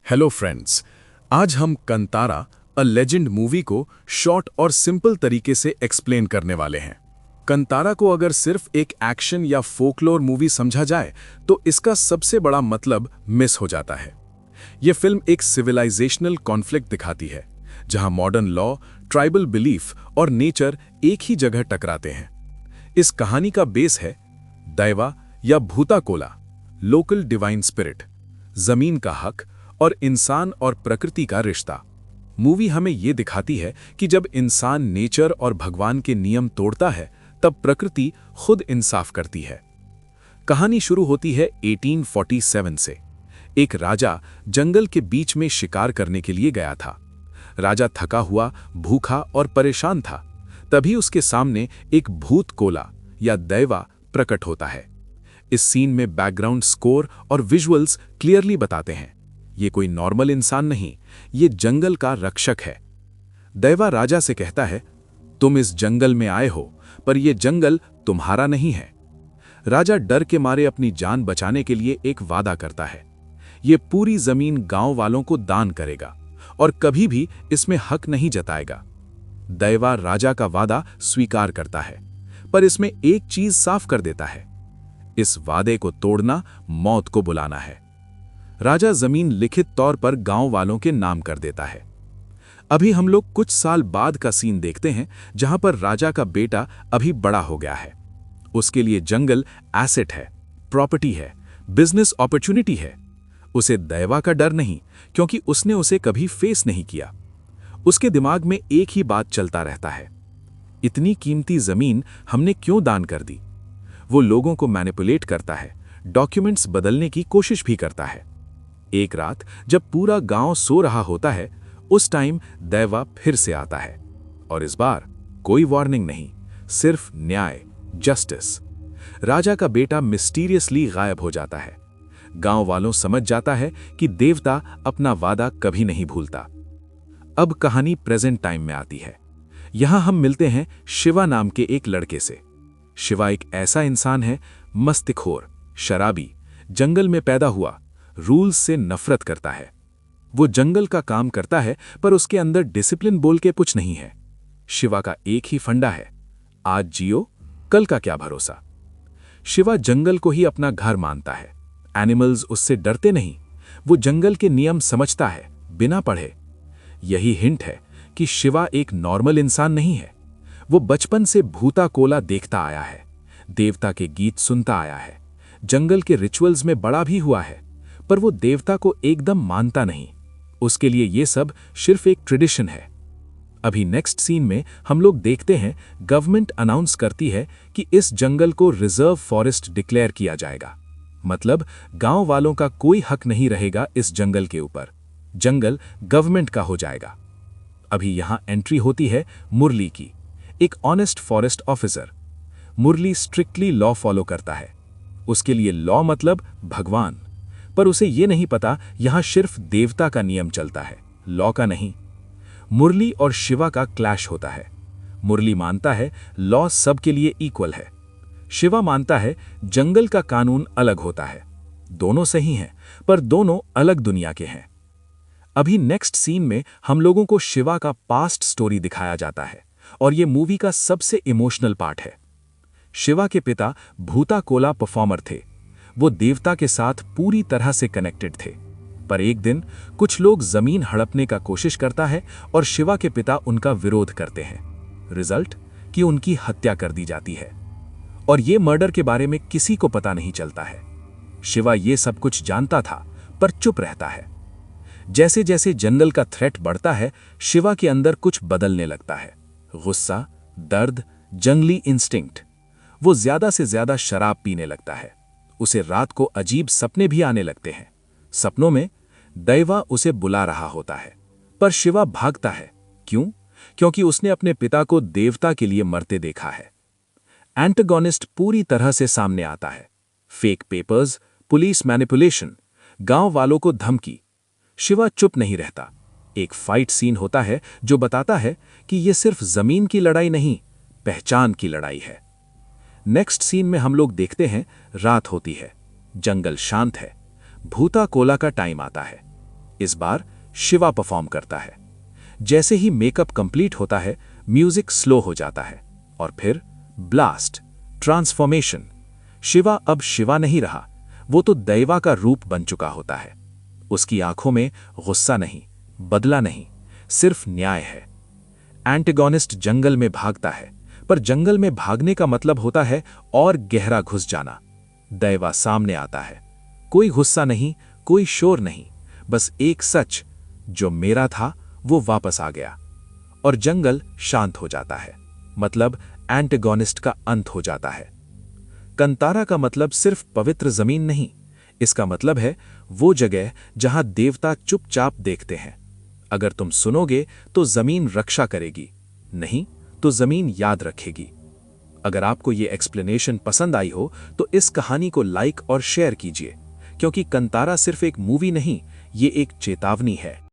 Hello friends, आज हम Kantara a legend movie को शॉर्ट और सिंपल तरीके से एक्सप्लेन करने वाले हैं। कंतारा को अगर सिर्फ एक एक्शन या फोकलोर मूवी समझा जाए तो इसका सबसे बड़ा मतलब मिस हो जाता है। यह फिल्म एक सिविलाइजेशनल कॉन्फ्लिक्ट दिखाती है, जहां मॉडर्न लॉ, ट्राइबल बिलीफ और नेचर एक ही जगह टकराते हैं। इस कहानी का बेस है दैवा या भूता कोला, लोकल डिवाइन स्पिरिट, जमीन का हक और इंसान और प्रकृति का रिश्ता। मूवी हमें यह दिखाती है कि जब इंसान नेचर और भगवान के नियम तोड़ता है तब प्रकृति खुद इंसाफ करती है। कहानी शुरू होती है 1847 से। एक राजा जंगल के बीच में शिकार करने के लिए गया था। राजा थका हुआ, भूखा और परेशान था। तभी उसके सामने एक भूत कोला या दैवा प्रकट होता है। इस सीन में बैकग्राउंड स्कोर और विजुअल्स क्लियरली बताते हैं ये कोई नॉर्मल इंसान नहीं, ये जंगल का रक्षक है। दैवा राजा से कहता है, तुम इस जंगल में आए हो, पर यह जंगल तुम्हारा नहीं है। राजा डर के मारे अपनी जान बचाने के लिए एक वादा करता है। ये पूरी जमीन गांव वालों को दान करेगा और कभी भी इसमें हक नहीं जताएगा। दैवा राजा का वादा स्वीकार करता है, पर इसमें एक चीज साफ कर देता है, इस वादे को तोड़ना मौत को बुलाना है। राजा जमीन लिखित तौर पर गांव वालों के नाम कर देता है। अभी हम लोग कुछ साल बाद का सीन देखते हैं, जहां पर राजा का बेटा अभी बड़ा हो गया है। उसके लिए जंगल एसेट है, प्रॉपर्टी है, बिजनेस अपॉर्चुनिटी है। उसे दैवा का डर नहीं, क्योंकि उसने उसे कभी फेस नहीं किया। उसके दिमाग में एक ही बात चलता रहता है, इतनी कीमती जमीन हमने क्यों दान कर दी। वो लोगों को मैनिपुलेट करता है, डॉक्यूमेंट्स बदलने की कोशिश भी करता है। एक रात जब पूरा गांव सो रहा होता है, उस टाइम दैवा फिर से आता है, और इस बार कोई वार्निंग नहीं, सिर्फ न्याय, जस्टिस। राजा का बेटा मिस्टीरियसली गायब हो जाता है। गांव वालों समझ जाता है कि देवता अपना वादा कभी नहीं भूलता। अब कहानी प्रेजेंट टाइम में आती है। यहां हम मिलते हैं शिवा नाम के एक लड़के से। शिवा एक ऐसा इंसान है, मस्तिखोर, शराबी, जंगल में पैदा हुआ, रूल्स से नफरत करता है। वो जंगल का काम करता है, पर उसके अंदर डिसिप्लिन बोल के कुछ नहीं है। शिवा का एक ही फंडा है, आज जियो, कल का क्या भरोसा। शिवा जंगल को ही अपना घर मानता है। एनिमल्स उससे डरते नहीं, वो जंगल के नियम समझता है बिना पढ़े। यही हिंट है कि शिवा एक नॉर्मल इंसान नहीं है। वो बचपन से भूता कोला देखता आया है, देवता के गीत सुनता आया है, जंगल के रिचुअल्स में बड़ा भी हुआ है, पर वो देवता को एकदम मानता नहीं। उसके लिए ये सब सिर्फ एक ट्रेडिशन है। अभी नेक्स्ट सीन में हम लोग देखते हैं गवर्नमेंट अनाउंस करती है कि इस जंगल को रिजर्व फॉरेस्ट डिक्लेयर किया जाएगा। मतलब गांव वालों का कोई हक नहीं रहेगा इस जंगल के ऊपर। जंगल गवर्नमेंट का हो जाएगा। अभी यहां एंट्री होती है मुरली की, एक ऑनेस्ट फॉरेस्ट ऑफिसर। मुरली स्ट्रिक्टली लॉ फॉलो करता है। उसके लिए लॉ मतलब भगवान, पर उसे यह नहीं पता यहां सिर्फ देवता का नियम चलता है, लॉ का नहीं। मुरली और शिवा का क्लैश होता है। मुरली मानता है लॉ सबके लिए इक्वल है। शिवा मानता है जंगल का कानून अलग होता है। दोनों सही हैं, पर दोनों अलग दुनिया के हैं। अभी नेक्स्ट सीन में हम लोगों को शिवा का पास्ट स्टोरी दिखाया जाता है, और यह मूवी का सबसे इमोशनल पार्ट है। शिवा के पिता भूता कोला परफॉर्मर थे। वो देवता के साथ पूरी तरह से कनेक्टेड थे, पर एक दिन कुछ लोग जमीन हड़पने का कोशिश करता है और शिवा के पिता उनका विरोध करते हैं। रिजल्ट कि उनकी हत्या कर दी जाती है, और ये मर्डर के बारे में किसी को पता नहीं चलता है। शिवा ये सब कुछ जानता था, पर चुप रहता है। जैसे जैसे जंगल का थ्रेट बढ़ता है, शिवा के अंदर कुछ बदलने लगता है। गुस्सा, दर्द, जंगली इंस्टिंक्ट। वो ज्यादा से ज्यादा शराब पीने लगता है। उसे रात को अजीब सपने भी आने लगते हैं। सपनों में दैवा उसे बुला रहा होता है, पर शिवा भागता है। क्यों? क्योंकि उसने अपने पिता को देवता के लिए मरते देखा है। एंटागोनिस्ट पूरी तरह से सामने आता है। फेक पेपर्स, पुलिस मैनिपुलेशन, गांव वालों को धमकी। शिवा चुप नहीं रहता। एक फाइट सीन होता है जो बताता है कि यह सिर्फ जमीन की लड़ाई नहीं, पहचान की लड़ाई है। नेक्स्ट सीन में हम लोग देखते हैं रात होती है, जंगल शांत है, भूता कोला का टाइम आता है। इस बार शिवा परफॉर्म करता है। जैसे ही मेकअप कंप्लीट होता है, म्यूजिक स्लो हो जाता है और फिर ब्लास्ट, ट्रांसफॉर्मेशन। शिवा अब शिवा नहीं रहा, वो तो दैवा का रूप बन चुका होता है। उसकी आंखों में गुस्सा नहीं, बदला नहीं, सिर्फ न्याय है। एंटेगोनिस्ट जंगल में भागता है, पर जंगल में भागने का मतलब होता है और गहरा घुस जाना। दैवा सामने आता है, कोई गुस्सा नहीं, कोई शोर नहीं, बस एक सच, जो मेरा था वो वापस आ गया। और जंगल शांत हो जाता है, मतलब एंटेगोनिस्ट का अंत हो जाता है। कंतारा का मतलब सिर्फ पवित्र जमीन नहीं, इसका मतलब है वो जगह जहां देवता चुपचाप देखते हैं। अगर तुम सुनोगे तो जमीन रक्षा करेगी, नहीं तो जमीन याद रखेगी। अगर आपको ये एक्सप्लेनेशन पसंद आई हो तो इस कहानी को लाइक और शेयर कीजिए, क्योंकि कंतारा सिर्फ एक मूवी नहीं, ये एक चेतावनी है।